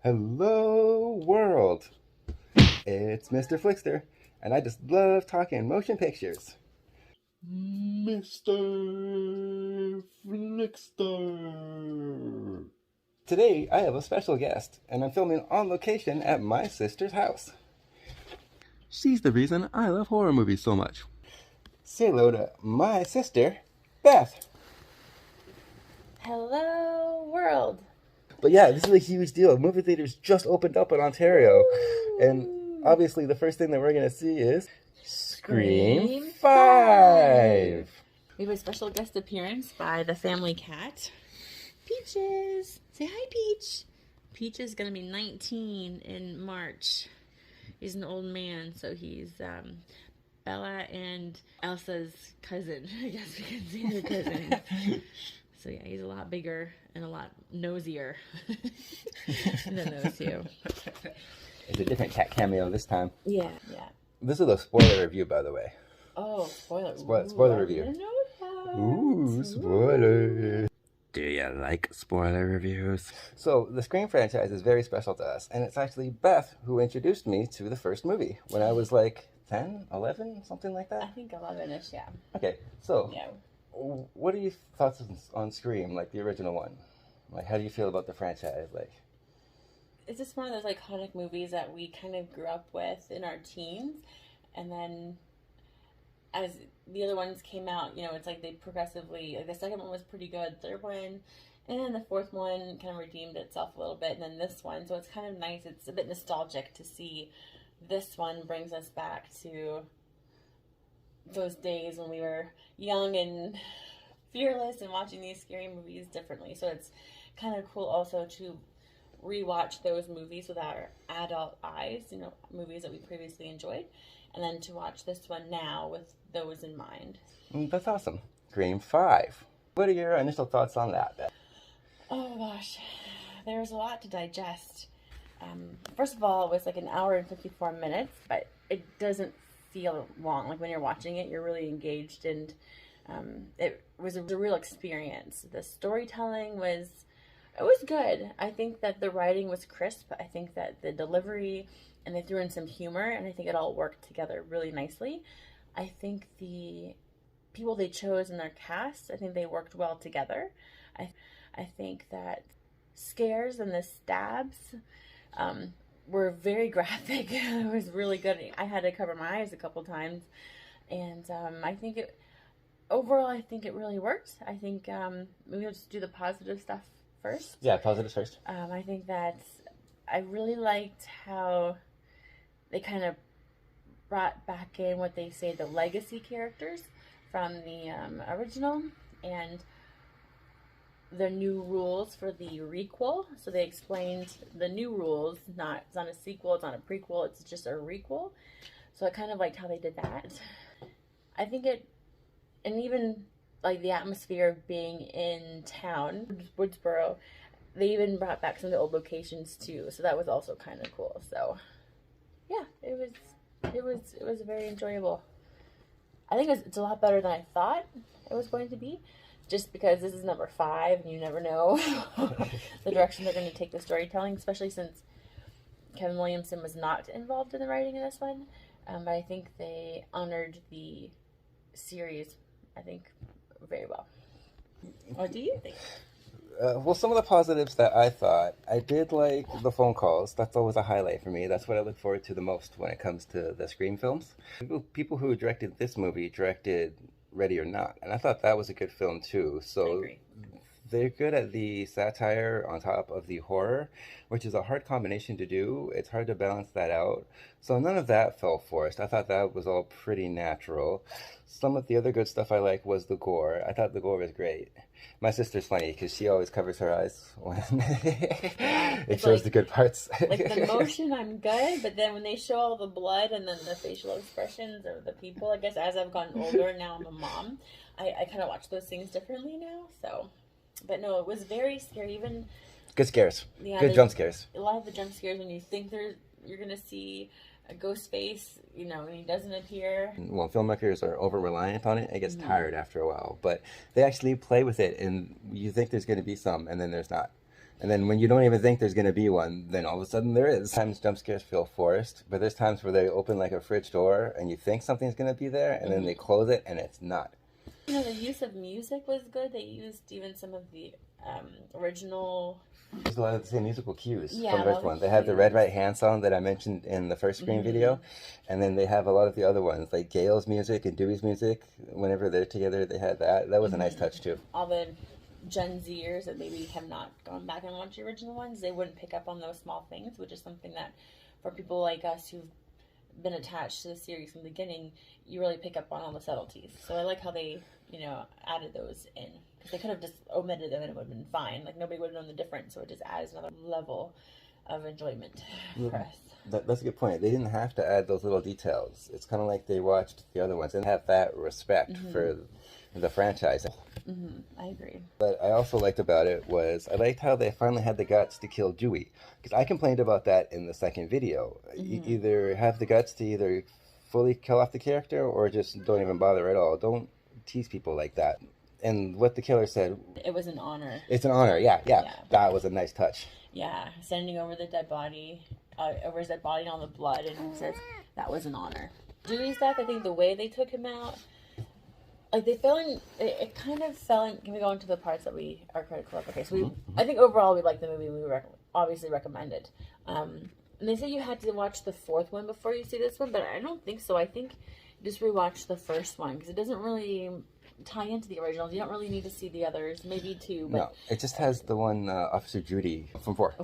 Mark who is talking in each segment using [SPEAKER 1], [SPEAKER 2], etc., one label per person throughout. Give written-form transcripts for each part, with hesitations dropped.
[SPEAKER 1] Hello, world. It's Mr. FLIXTER, and I just love talking motion pictures.
[SPEAKER 2] Mr. FLIXTER.
[SPEAKER 1] Today, I have a special guest, and I'm filming on location at my sister's house. She's the reason I love horror movies so much. Say hello to my sister, Beth.
[SPEAKER 3] Hello, world.
[SPEAKER 1] But yeah, this is a huge deal. Movie theaters just opened up in Ontario. And obviously the first thing that we're going to see is Scream 5.
[SPEAKER 3] We have a special guest appearance by the family cat, Peaches. Say hi, Peach. Peach is going to be 19 in March. He's an old man, so he's Bella and Elsa's cousin. I guess we can say they're cousins. So yeah, he's a lot bigger and a lot nosier than those two.
[SPEAKER 1] It's a different cat cameo this time.
[SPEAKER 3] Yeah.
[SPEAKER 1] This is a spoiler review, by the way.
[SPEAKER 3] Oh, spoiler.
[SPEAKER 1] Spoiler review.
[SPEAKER 3] I didn't know that.
[SPEAKER 1] Ooh, spoiler. Do you like spoiler reviews? So, the Scream franchise is very special to us, and it's actually Beth who introduced me to the first movie when I was like 10, 11, something like that.
[SPEAKER 3] I think 11-ish, yeah.
[SPEAKER 1] Okay, so
[SPEAKER 3] Yeah.
[SPEAKER 1] what are your thoughts on Scream, like the original one? Like, how do you feel about the franchise? Like,
[SPEAKER 3] it's just one of those iconic movies that we kind of grew up with in our teens, and then as the other ones came out, it's like they progressively, like the second one was pretty good, third one, and then the fourth one kind of redeemed itself a little bit, and then this one, so it's kind of nice. It's a bit nostalgic to see this one brings us back to those days when we were young and fearless and watching these scary movies differently. So it's kind of cool also to rewatch those movies with our adult eyes, movies that we previously enjoyed, and then to watch this one now with those in mind.
[SPEAKER 1] that's awesome. Scream 5. What are your initial thoughts on that, Beth?
[SPEAKER 3] Oh gosh, there's a lot to digest. First of all, it was like an hour and 54 minutes, but it doesn't feel long. Like when you're watching it, you're really engaged, and it was a real experience. The storytelling was good. I think that the writing was crisp. I think that the delivery, and they threw in some humor, and I think it all worked together really nicely. I think the people they chose in their cast, I think they worked well together. I think that scares and the stabs were very graphic. It was really good. I had to cover my eyes a couple times, and I think it really worked. I think maybe we'll just do the positive stuff first.
[SPEAKER 1] Yeah, positives first.
[SPEAKER 3] I think that I really liked how they kind of brought back in what they say the legacy characters from the original, and the new rules for the requel. So they explained the new rules. It's not a sequel, it's not a prequel, it's just a requel. So I kind of liked how they did that. I think and even like the atmosphere of being in town, Woodsboro, they even brought back some of the old locations too. So that was also kind of cool. So yeah, it was very enjoyable. I think it's a lot better than I thought it was going to be, just because this is number 5 and you never know the direction they're going to take the storytelling, especially since Kevin Williamson was not involved in the writing of this one. But I think they honored the series, I think, very well. What do you think?
[SPEAKER 1] Well, some of the positives that I thought, I did like the phone calls. That's always a highlight for me. That's what I look forward to the most when it comes to the Scream films. People who directed this movie directed Ready or Not, and I thought that was a good film too. So
[SPEAKER 3] I agree.
[SPEAKER 1] they're good at the satire on top of the horror, which is a hard combination to do. It's hard to balance that out. So none of that felt forced. I thought that was all pretty natural. Some of the other good stuff I liked was the gore. I thought the gore was great. My sister's funny because she always covers her eyes when it shows the good parts.
[SPEAKER 3] Like the motion, I'm good, but then when they show all the blood and then the facial expressions of the people, I guess as I've gotten older and now I'm a mom, I kind of watch those things differently now. So, but no, it was very scary. Even
[SPEAKER 1] good scares,
[SPEAKER 3] yeah,
[SPEAKER 1] good jump scares.
[SPEAKER 3] A lot of the jump scares when you think you're gonna see a ghost face, and he doesn't appear.
[SPEAKER 1] When filmmakers are over-reliant on it, it gets tired after a while. But they actually play with it, and you think there's going to be some, and then there's not. And then when you don't even think there's going to be one, then all of a sudden there is. Sometimes jump scares feel forced, but there's times where they open like a fridge door and you think something's going to be there, and then they close it and it's not.
[SPEAKER 3] You know, the use of music was good. They used even some of the original...
[SPEAKER 1] There's a lot of the same musical cues
[SPEAKER 3] Yeah,
[SPEAKER 1] from the first one. They have the Red Right Hand song that I mentioned in the first Scream video, and then they have a lot of the other ones, like Gail's music and Dewey's music. Whenever they're together, they had that. That was a nice touch too.
[SPEAKER 3] All the Gen Zers that maybe have not gone back and watched the original ones, they wouldn't pick up on those small things, which is something that for people like us who've been attached to the series from the beginning, you really pick up on all the subtleties. So I like how they, you know, added those in. Because they could have just omitted them and it would have been fine. Like, nobody would have known the difference, so it just adds another level of enjoyment for us.
[SPEAKER 1] That's a good point. They didn't have to add those little details. It's kind of like they watched the other ones and have that respect for the franchise.
[SPEAKER 3] I agree.
[SPEAKER 1] But I also liked about it was I liked how they finally had the guts to kill Dewey. Because I complained about that in the second video. Either have the guts to either fully kill off the character or just don't even bother at all. Don't tease people like that. And what the killer said...
[SPEAKER 3] It was an honor.
[SPEAKER 1] It's an honor, yeah. That was a nice touch.
[SPEAKER 3] Yeah, standing over the dead body, over his dead body and all the blood, and he says, that was an honor. Dewey's death, I think the way they took him out, like, they fell in... It kind of fell in... Can we go into the parts that we are critical of? Okay, so I think overall we liked the movie, and we obviously recommend it. And they say you had to watch the fourth one before you see this one, but I don't think so. I think just rewatch the first one, because it doesn't really... tie into the originals. You don't really need to see the others. Maybe two, but...
[SPEAKER 1] No, it just has the one Officer Judy from 4.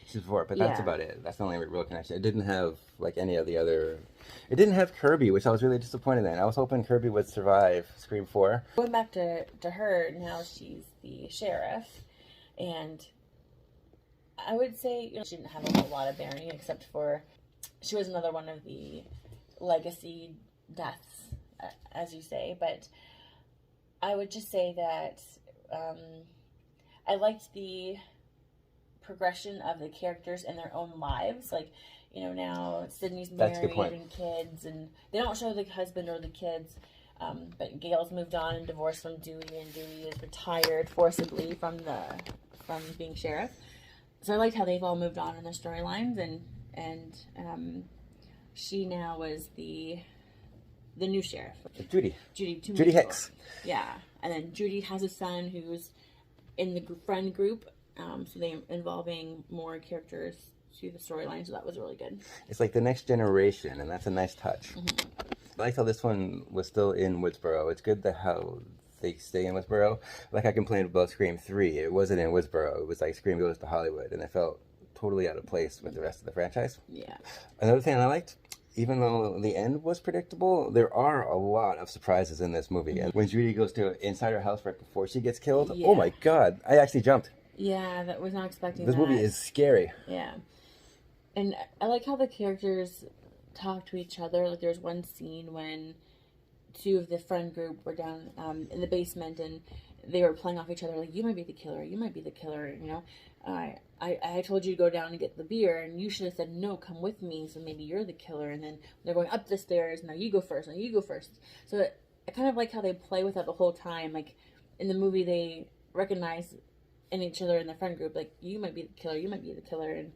[SPEAKER 1] She's 4, but that's about it. That's the only real connection. It didn't have, like, any of the other... It didn't have Kirby, which I was really disappointed in. I was hoping Kirby would survive Scream 4.
[SPEAKER 3] Going back to her, now she's the sheriff, and I would say, you know, she didn't have a whole lot of bearing, except for she was another one of the legacy deaths, as you say, but I would just say that I liked the progression of the characters in their own lives. Like, you know, now Sydney's married and kids, and they don't show the husband or the kids, but Gail's moved on and divorced from Dewey, and Dewey is retired forcibly from being sheriff. So I liked how they've all moved on in their storylines, and she now was the new sheriff.
[SPEAKER 1] Judy
[SPEAKER 3] Judy
[SPEAKER 1] Hicks.
[SPEAKER 3] Yeah. And then Judy has a son who's in the friend group. So they're involving more characters to the storyline. So that was really good.
[SPEAKER 1] It's like the next generation, and that's a nice touch. I like how this one was still in Woodsboro. It's good how they stay in Woodsboro. Like I complained about Scream 3. It wasn't in Woodsboro. It was like Scream goes to Hollywood, and it felt totally out of place with the rest of the franchise.
[SPEAKER 3] Yeah.
[SPEAKER 1] Another thing I liked, even though the end was predictable, there are a lot of surprises in this movie. And when Judy goes to inside her house right before she gets killed, oh my God, I actually jumped.
[SPEAKER 3] Yeah, that was not expecting
[SPEAKER 1] this movie is scary.
[SPEAKER 3] Yeah. And I like how the characters talk to each other. Like there's one scene when two of the friend group were down in the basement and they were playing off each other like, you might be the killer, you know. I told you to go down and get the beer, and you should have said, no, come with me, so maybe you're the killer. And then they're going up the stairs, now you go first. So I kind of like how they play with that the whole time. Like, in the movie, they recognize in each other in the friend group, like, you might be the killer, And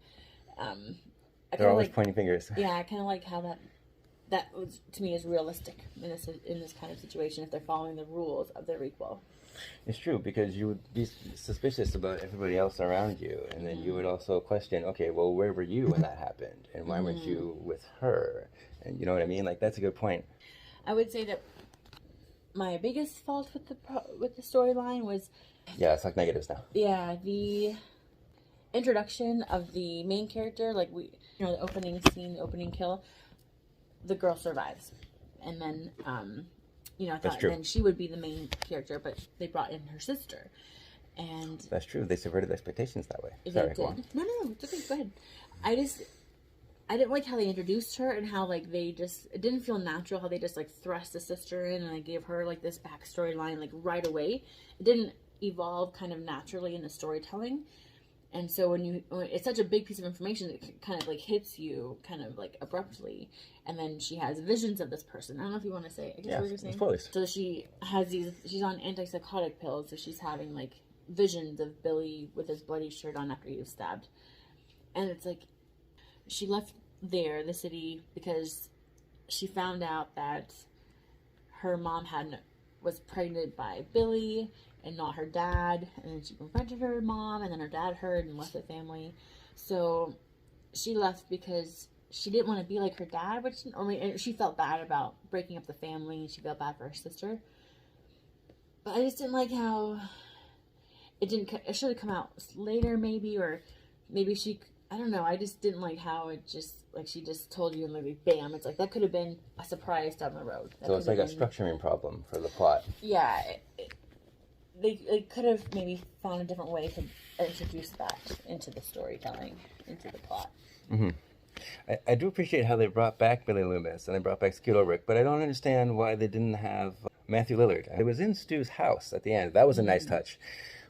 [SPEAKER 1] they're always pointing fingers.
[SPEAKER 3] Yeah, I kind of like how that was, to me, is realistic in this kind of situation if they're following the rules of the requel.
[SPEAKER 1] It's true, because you would be suspicious about everybody else around you, and then you would also question, okay, well, where were you when that happened, and why weren't you with her? And you know what I mean? Like, that's a good point.
[SPEAKER 3] I would say that my biggest fault with the storyline was...
[SPEAKER 1] Yeah, it's like negatives now.
[SPEAKER 3] Yeah, the introduction of the main character, like, the opening scene, the opening kill, the girl survives. And then... I thought then she would be the main character, but they brought in her sister, and
[SPEAKER 1] that's true. They subverted expectations that way.
[SPEAKER 3] Sorry, go on. No, it's okay. Go ahead. I didn't like how they introduced her and how like it didn't feel natural how they just like thrust the sister in and they gave her like this backstory line like right away. It didn't evolve kind of naturally in the storytelling. And so when it's such a big piece of information, it kind of like hits you kind of like abruptly. And then she has visions of this person. I don't know if you want to say, I guess what you're saying.
[SPEAKER 1] Spoilers.
[SPEAKER 3] So she's on antipsychotic pills. So she's having like visions of Billy with his bloody shirt on after he was stabbed. And it's like, she left the city, because she found out that her mom was pregnant by Billy and not her dad. And then she confronted her mom, and then her dad heard and left the family. So she left because she didn't want to be like her dad, she felt bad about breaking up the family, and she felt bad for her sister. But I just didn't like how it should have come out later, maybe, or maybe I don't know. I just didn't like how it just, like, she just told you and maybe bam. It's like, that could have been a surprise down the road.
[SPEAKER 1] So it's like a structuring problem for the plot.
[SPEAKER 3] Yeah. They could have maybe found a different way to introduce that into the storytelling, into the plot.
[SPEAKER 1] Mm-hmm. I do appreciate how they brought back Billy Loomis and they brought back Skeeter Rick, but I don't understand why they didn't have Matthew Lillard. It was in Stu's house at the end. That was a nice touch.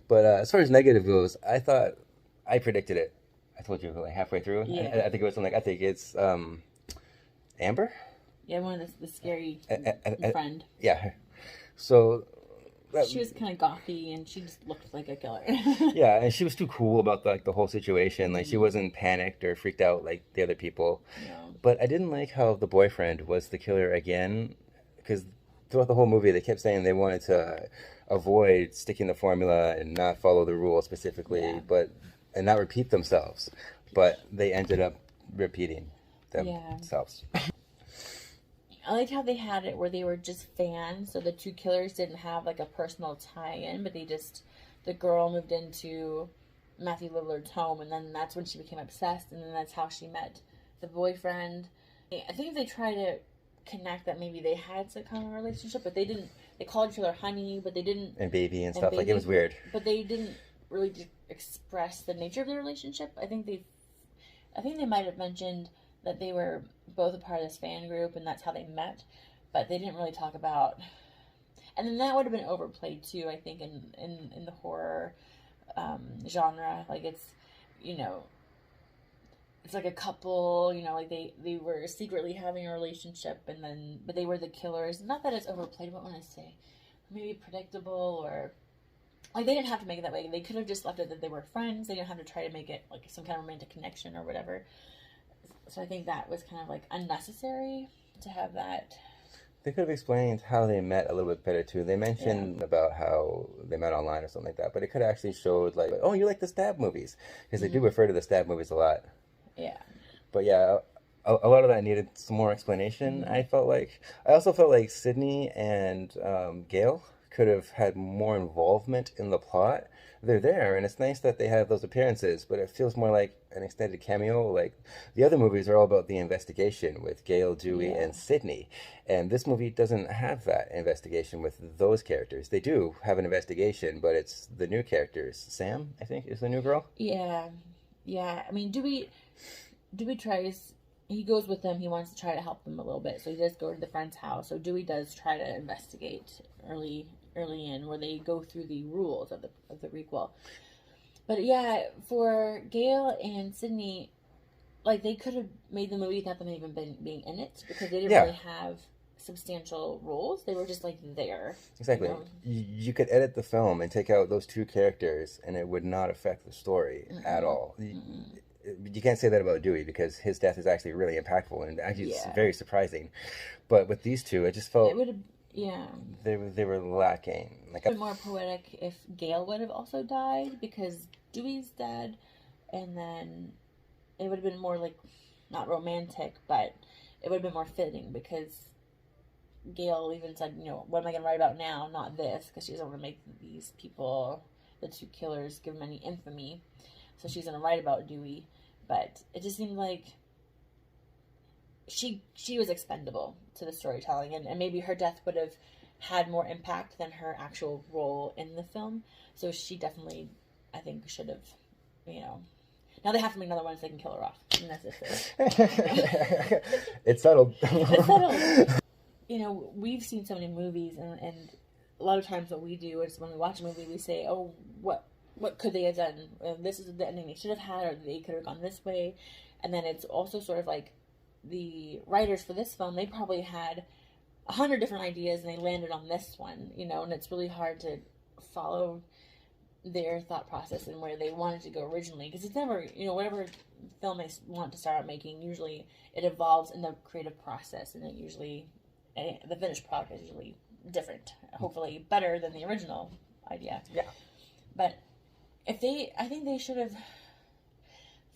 [SPEAKER 1] But as far as negative goes, I predicted it. I told you like halfway through.
[SPEAKER 3] Yeah.
[SPEAKER 1] I think it was something. I think it's Amber.
[SPEAKER 3] Yeah, one of the scary friend.
[SPEAKER 1] Yeah. So
[SPEAKER 3] she was kind of gothy, and she just looked like a killer.
[SPEAKER 1] Yeah, and she was too cool about the whole situation. Like, she wasn't panicked or freaked out like the other people.
[SPEAKER 3] No.
[SPEAKER 1] But I didn't like how the boyfriend was the killer again, because throughout the whole movie they kept saying they wanted to avoid sticking the formula and not follow the rules specifically, and not repeat themselves. But they ended up repeating themselves.
[SPEAKER 3] I liked how they had it where they were just fans, so the two killers didn't have like a personal tie-in, but the girl moved into Matthew Lillard's home, and then that's when she became obsessed, and then that's how she met the boyfriend. I think they tried to connect that maybe they had some kind of relationship, but they didn't. They called each other honey, but they didn't.
[SPEAKER 1] And baby and stuff. Like, it was weird.
[SPEAKER 3] But they didn't really express the nature of their relationship. I think they might have mentioned that they were both a part of this fan group, and that's how they met, but they didn't really talk about. And then that would have been overplayed too, I think, in the horror genre. Like, it's like a couple, like they were secretly having a relationship, but they were the killers. Not that it's overplayed, what would I say? Maybe predictable, or like they didn't have to make it that way. They could have just left it that they were friends. They didn't have to try to make it like some kind of romantic connection or whatever. So I think that was kind of like unnecessary to have that.
[SPEAKER 1] They could have explained how they met a little bit better too. They mentioned about how they met online or something like that, but it could have actually showed like, oh, you like the stab movies, because they do refer to the stab movies a lot.
[SPEAKER 3] Yeah.
[SPEAKER 1] But yeah, a lot of that needed some more explanation. I also felt like Sydney and Gail could have had more involvement in the plot. They're there, and it's nice that they have those appearances, but it feels more like an extended cameo. Like, the other movies are all about the investigation with Gail, Dewey, and Sydney, and this movie doesn't have that investigation with those characters. They do have an investigation, but it's the new characters. Sam, I think, is the new girl.
[SPEAKER 3] Yeah. I mean, Dewey tries. He goes with them. He wants to try to help them a little bit, so he does go to the friend's house. So Dewey does try to investigate early in, where they go through the rules of the requel. But yeah, for Gail and Sydney, like, they could have made the movie without them even being in it, because they didn't really have substantial roles. They were just like there.
[SPEAKER 1] Exactly. You could edit the film and take out those two characters, and it would not affect the story at all. You can't say that about Dewey, because his death is actually really impactful and actually very surprising. But with these two, it just felt they were lacking. Like,
[SPEAKER 3] it would be more poetic if Gail would have also died, because Dewey's dead, and then it would have been more like, not romantic, but it would have been more fitting, because Gail even said, what am I going to write about now? Not this, because she doesn't want to make these people, the two killers, give them any infamy. So she's going to write about Dewey. But it just seemed like she was expendable to the storytelling, and maybe her death would have had more impact than her actual role in the film. So she definitely, I think, should have, Now they have to make another one so they can kill her off. And that's it.
[SPEAKER 1] It's settled.
[SPEAKER 3] It's settled. We've seen so many movies, and a lot of times what we do is when we watch a movie, we say, oh, what could they have done? This is the ending they should have had, or they could have gone this way. And then it's also sort of like the writers for this film, they probably had 100 different ideas and they landed on this one, and it's really hard to follow their thought process and where they wanted to go originally, because it's never, whatever film they want to start out making, usually it evolves in the creative process, and the finished product is usually different, hopefully better than the original idea.
[SPEAKER 1] Yeah.
[SPEAKER 3] But I think they should have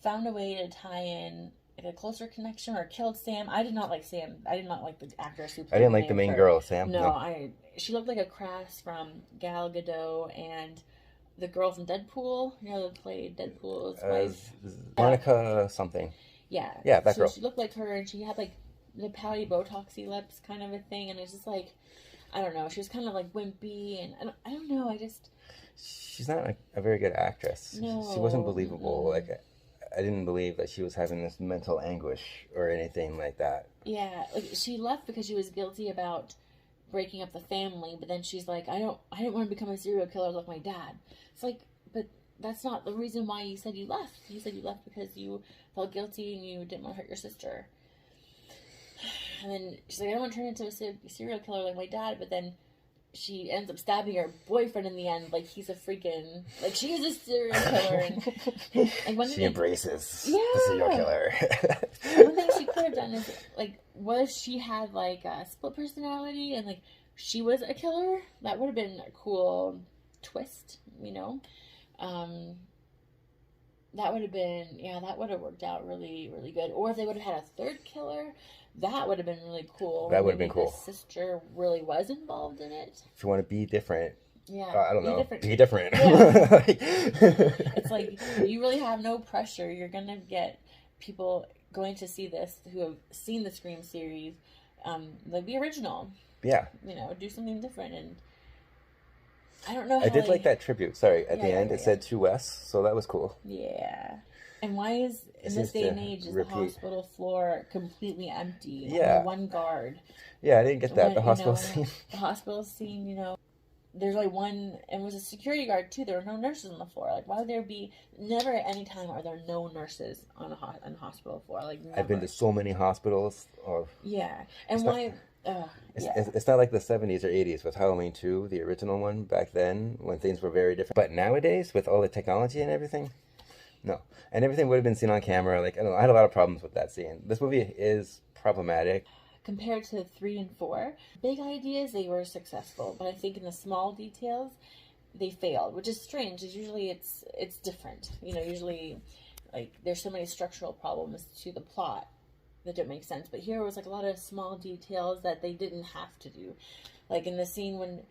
[SPEAKER 3] found a way to tie in like a closer connection, or killed Sam. I did not like Sam. I did not like the actress who played
[SPEAKER 1] I didn't like the main girl, Sam.
[SPEAKER 3] No, she looked like a cross from Gal Gadot and the girl from Deadpool. That played Deadpool's wife.
[SPEAKER 1] Monica something.
[SPEAKER 3] Yeah.
[SPEAKER 1] Yeah, that girl.
[SPEAKER 3] She looked like her, and she had like the pouty Botoxy lips kind of a thing, and it's just like, I don't know. She was kind of like wimpy, and I don't know.
[SPEAKER 1] She's not a very good actress.
[SPEAKER 3] No.
[SPEAKER 1] She wasn't believable. Like, I didn't believe that she was having this mental anguish or anything like that.
[SPEAKER 3] Yeah, like she left because she was guilty about breaking up the family, but then she's like, I didn't want to become a serial killer like my dad. It's like, but that's not the reason why you said you left. You said you left because you felt guilty and you didn't want to hurt your sister. And then she's like, I don't want to turn into a serial killer like my dad, but then she ends up stabbing her boyfriend in the end, like he's a freaking, like she is a serial killer, and like
[SPEAKER 1] she embraces
[SPEAKER 3] the
[SPEAKER 1] serial killer.
[SPEAKER 3] One thing she could have done is, like, what if she had like a split personality and like she was a killer? That would have been a cool twist, that would have been, that would have worked out really, really good. Or if they would have had a third killer, that would have been really cool.
[SPEAKER 1] That would have been cool.
[SPEAKER 3] The sister really was involved in it.
[SPEAKER 1] If you want to be different,
[SPEAKER 3] I
[SPEAKER 1] don't know.
[SPEAKER 3] Different.
[SPEAKER 1] Be different.
[SPEAKER 3] Yeah. It's like, you really have no pressure. You're going to get people going to see this who have seen the Scream series, like the original.
[SPEAKER 1] Yeah.
[SPEAKER 3] Do something different. And I don't know how
[SPEAKER 1] I did like that tribute. Sorry, at the end it said to Wes, so that was cool.
[SPEAKER 3] Yeah. And why is, in this day and age, is the hospital floor completely empty?
[SPEAKER 1] Yeah.
[SPEAKER 3] Only one guard.
[SPEAKER 1] Yeah, I didn't get that. The hospital scene.
[SPEAKER 3] The hospital scene, there's only one, and it was a security guard too. There were no nurses on the floor. Like, why would there be, never at any time are there no nurses on a hospital floor? Like, never.
[SPEAKER 1] I've been to so many hospitals.
[SPEAKER 3] Yeah. And why...
[SPEAKER 1] It's not like the 70s or 80s with Halloween 2, the original one, back then, when things were very different. But nowadays, with all the technology and everything, no. And everything would have been seen on camera. Like, I don't know, I had a lot of problems with that scene. This movie is problematic.
[SPEAKER 3] Compared to 3 and 4, big ideas, they were successful. But I think in the small details, they failed, which is strange. Because usually it's different. Usually, like, there's so many structural problems to the plot that didn't make sense. But here was like a lot of small details that they didn't have to do. Like in the scene when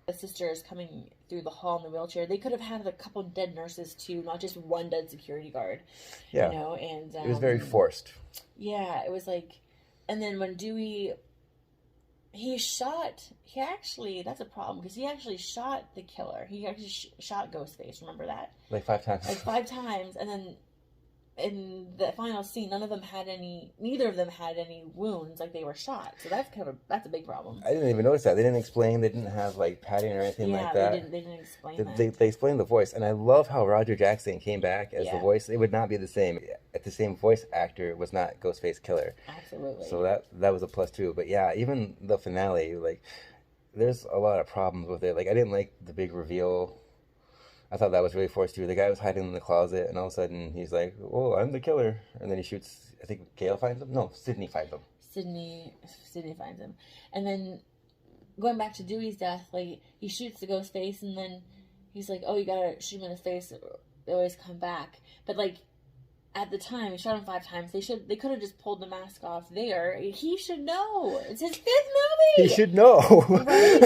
[SPEAKER 3] the sister is coming through the hall in the wheelchair, they could have had a couple dead nurses too, not just one dead security guard.
[SPEAKER 1] Yeah.
[SPEAKER 3] And
[SPEAKER 1] it was very forced.
[SPEAKER 3] Yeah, it was like, and then when Dewey, that's a problem, because he actually shot the killer. He actually shot Ghostface, remember that?
[SPEAKER 1] Like 5 times.
[SPEAKER 3] Like 5 times, and then in the final scene, neither of them had any wounds, like they were shot. So that's a big problem.
[SPEAKER 1] I didn't even notice that. They didn't explain. They didn't have like padding or anything like that.
[SPEAKER 3] They didn't explain that.
[SPEAKER 1] They explained the voice, and I love how Roger Jackson came back as the voice. It would not be the same. The same voice actor was not Ghostface Killer.
[SPEAKER 3] Absolutely.
[SPEAKER 1] So that was a plus too. But yeah, even the finale, like, there's a lot of problems with it. Like, I didn't like the big reveal. I thought that was really forced too. The guy was hiding in the closet, and all of a sudden he's like, "Oh, I'm the killer," and then he shoots. I think Gail finds him. No, Sydney finds him.
[SPEAKER 3] Sydney finds him, and then going back to Dewey's death, like he shoots the ghost face, and then he's like, "Oh, you gotta shoot him in the face. They always come back." But like at the time, he shot him 5 times. They could have just pulled the mask off there. He should know. It's his 5th movie.
[SPEAKER 1] He should know.
[SPEAKER 3] Right?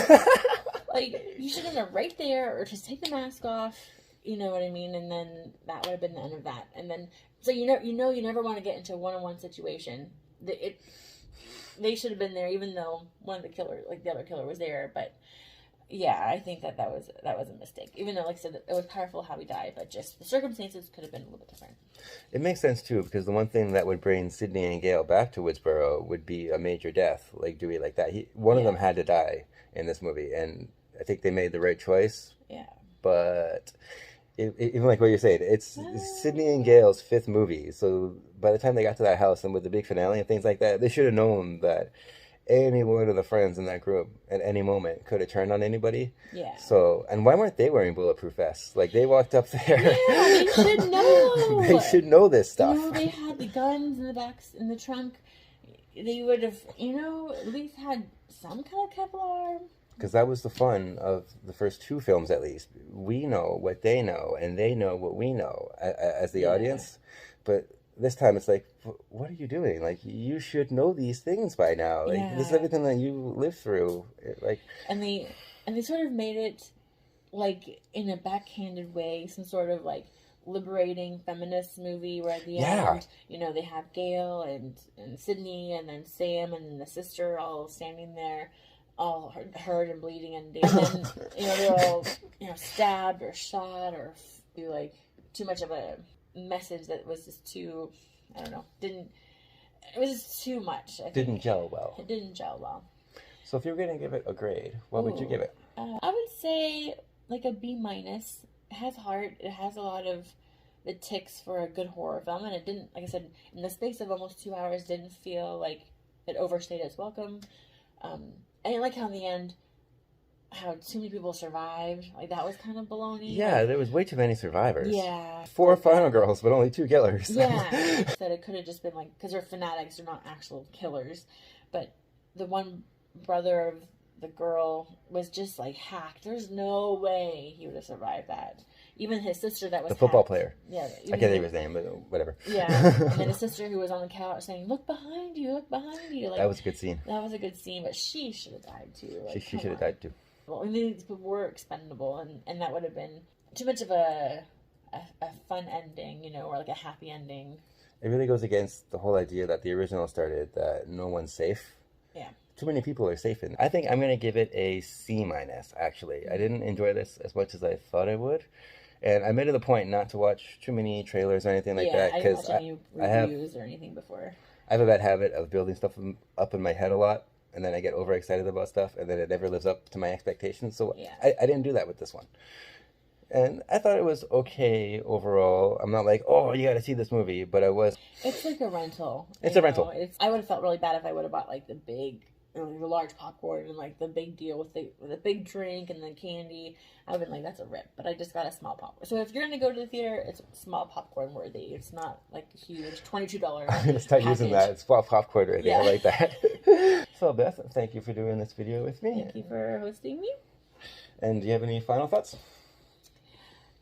[SPEAKER 3] Like, you should have done it right there, or just take the mask off, you know what I mean? And then that would have been the end of that. And then, so you never want to get into a one-on-one situation. They should have been there, even though the other killer was there. But yeah, I think that was a mistake. Even though, like I said, it was powerful how he died, but just the circumstances could have been a little bit different.
[SPEAKER 1] It makes sense too, because the one thing that would bring Sydney and Gail back to Woodsboro would be a major death, like Dewey, like that. One of them had to die in this movie, and I think they made the right choice.
[SPEAKER 3] Yeah.
[SPEAKER 1] But even like what you're saying, it's Sydney and Gail's 5th movie. So by the time they got to that house and with the big finale and things like that, they should have known that any one of the friends in that group at any moment could have turned on anybody.
[SPEAKER 3] Yeah.
[SPEAKER 1] So, and why weren't they wearing bulletproof vests? Like, they walked up there.
[SPEAKER 3] Yeah, they should know.
[SPEAKER 1] They should know this stuff.
[SPEAKER 3] You know, they had the guns in the back, in the trunk. They would have, you know, at least had some kind of Kevlar.
[SPEAKER 1] Because that was the fun of the first two films, at least. We know what they know, and they know what we know as the audience. But this time it's like, what are you doing? Like, you should know these things by now. Like, this is everything that you lived through. Like,
[SPEAKER 3] and they sort of made it, like, in a backhanded way, some sort of, like, liberating feminist movie where at the end, you know, they have Gail and Sydney and then Sam and the sister all standing there, all hurt and bleeding, and then, you know, they're all, you know, stabbed or shot or like too much of a message that was just too, I don't know, it was just too much.
[SPEAKER 1] Didn't gel well.
[SPEAKER 3] It didn't gel well.
[SPEAKER 1] So if you're going to give it a grade, what would you give it?
[SPEAKER 3] I would say like a B-. It has heart. It has a lot of the ticks for a good horror film, and it didn't, like I said, in the space of almost 2 hours, didn't feel like it overstayed its welcome. I didn't like how in the end, how too many people survived. Like, that was kind of baloney.
[SPEAKER 1] Yeah, there was way too many survivors.
[SPEAKER 3] Yeah.
[SPEAKER 1] 4 final girls, but only 2 killers.
[SPEAKER 3] Yeah. That it could have just been like, because they're fanatics, they're not actual killers. But the one brother of the girl was just like hacked. There's no way he would have survived that. Even his sister that was
[SPEAKER 1] the football
[SPEAKER 3] hacked.
[SPEAKER 1] player.
[SPEAKER 3] Yeah.
[SPEAKER 1] I can't think of his name, but whatever.
[SPEAKER 3] Yeah. And then his sister who was on the couch saying, look behind you. Like,
[SPEAKER 1] that was a good scene.
[SPEAKER 3] That was a good scene, but she should have died too. Like,
[SPEAKER 1] she should have died too.
[SPEAKER 3] Well, I mean, these people were expendable, and that would have been too much of a fun ending, you know, or like a happy ending.
[SPEAKER 1] It really goes against the whole idea that the original started, that no one's safe.
[SPEAKER 3] Yeah.
[SPEAKER 1] Too many people are safe in. I think I'm going to give it a C-, actually. I didn't enjoy this as much as I thought I would. And I made it a point not to watch too many trailers or anything like that.
[SPEAKER 3] I didn't watch any reviews or anything before.
[SPEAKER 1] I have a bad habit of building stuff up in my head a lot, and then I get overexcited about stuff, and then it never lives up to my expectations. So I didn't do that with this one. And I thought it was okay overall. I'm not like, oh, you got to see this movie, but I was.
[SPEAKER 3] It's like a rental.
[SPEAKER 1] It's a rental.
[SPEAKER 3] I would have felt really bad if I would have bought like the big, the large popcorn and like the big deal with the big drink and the candy. I would have been like, that's a rip. But I just got a small popcorn. So if you're going to go to the theater, it's small popcorn worthy. It's not like huge $22.
[SPEAKER 1] I'm going to start using that. It's small popcorn worthy. Yeah. I like that. So Beth, thank you for doing this video with me.
[SPEAKER 3] Thank you for hosting me.
[SPEAKER 1] And do you have any final thoughts?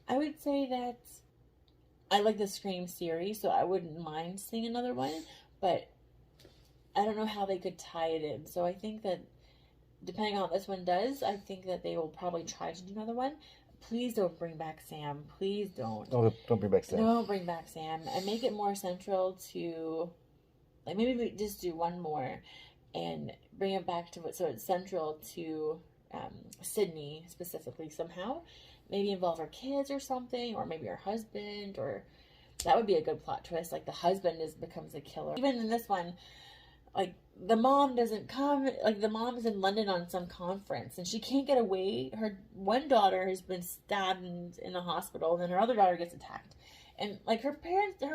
[SPEAKER 3] I would say that I like the Scream series, so I wouldn't mind seeing another one, but I don't know how they could tie it in. So I think that depending on what this one does, I think that they will probably try to do another one. Please don't bring back Sam. Please don't.
[SPEAKER 1] Oh, don't bring back Sam.
[SPEAKER 3] Don't bring back Sam. And make it more central to, like, maybe we just do one more and bring it back to so it's central to Sydney specifically somehow. Maybe involve her kids or something, or maybe her husband, or that would be a good plot twist. Like the husband becomes a killer. Even in this one, like the mom doesn't come. Like the mom's in London on some conference, and she can't get away. Her one daughter has been stabbed in the hospital, and then her other daughter gets attacked. And like her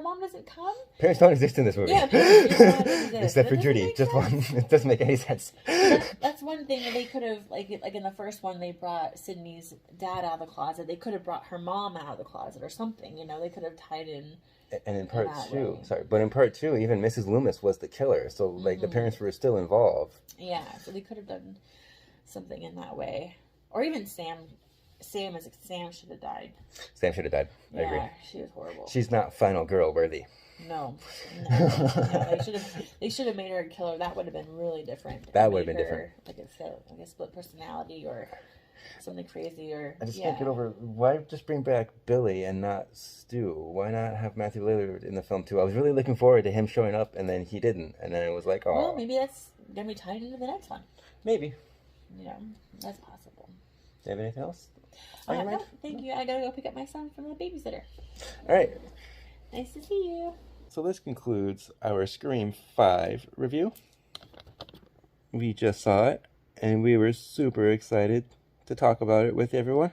[SPEAKER 3] mom doesn't come.
[SPEAKER 1] Parents don't exist in this movie.
[SPEAKER 3] Yeah, parents do not exist.
[SPEAKER 1] Except for Judy, just one. It doesn't make any sense.
[SPEAKER 3] That's one thing that they could have, like in the first one, they brought Sydney's dad out of the closet. They could have brought her mom out of the closet or something. You know, they could have tied in.
[SPEAKER 1] And in part two, but in part two, even Mrs. Loomis was the killer. So like the parents were still involved.
[SPEAKER 3] Yeah, so they could have done something in that way, or even Sam should have died.
[SPEAKER 1] Sam should have died. I agree.
[SPEAKER 3] She was horrible.
[SPEAKER 1] She's not final girl worthy.
[SPEAKER 3] No. They should have made her a killer. That would have been really different.
[SPEAKER 1] That would have been different.
[SPEAKER 3] Like a split personality or something crazy. Or
[SPEAKER 1] I just can't get over why just bring back Billy and not Stu. Why not have Matthew Lillard in the film too? I was really looking forward to him showing up, and then he didn't, and then it was like, oh.
[SPEAKER 3] Well, maybe that's gonna be tied into the next one.
[SPEAKER 1] Maybe.
[SPEAKER 3] You know, that's possible.
[SPEAKER 1] Do you have anything else?
[SPEAKER 3] No, thank you. I gotta go pick up my son from the babysitter.
[SPEAKER 1] All right.
[SPEAKER 3] Nice to see you.
[SPEAKER 1] So this concludes our Scream 5 review. We just saw it, and we were super excited to talk about it with everyone.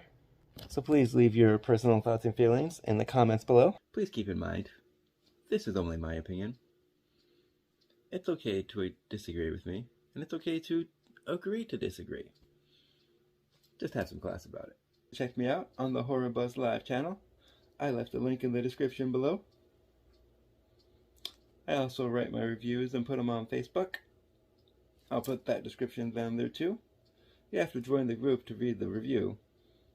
[SPEAKER 1] So please leave your personal thoughts and feelings in the comments below. Please keep in mind, this is only my opinion. It's okay to disagree with me, and it's okay to agree to disagree. Just have some class about it. Check me out on the Horror Buzz Live channel. I left a link in the description below. I also write my reviews and put them on Facebook. I'll put that description down there too. You have to join the group to read the review,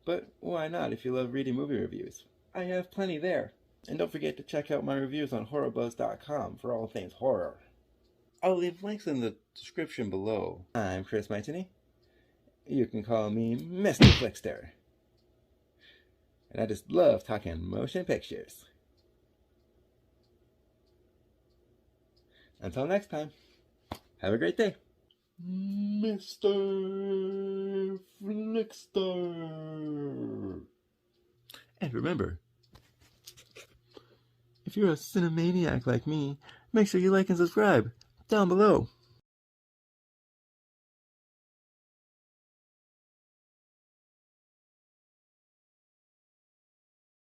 [SPEAKER 1] but why not if you love reading movie reviews? I have plenty there. And don't forget to check out my reviews on horrorbuzz.com for all things horror. I'll leave links in the description below. I'm Chris Mitany. You can call me Mr. FLIXTER. And I just love talking motion pictures. Until next time, have a great day.
[SPEAKER 2] Mr. FLIXTER.
[SPEAKER 1] And remember, if you're a cinemaniac like me, make sure you like and subscribe down below.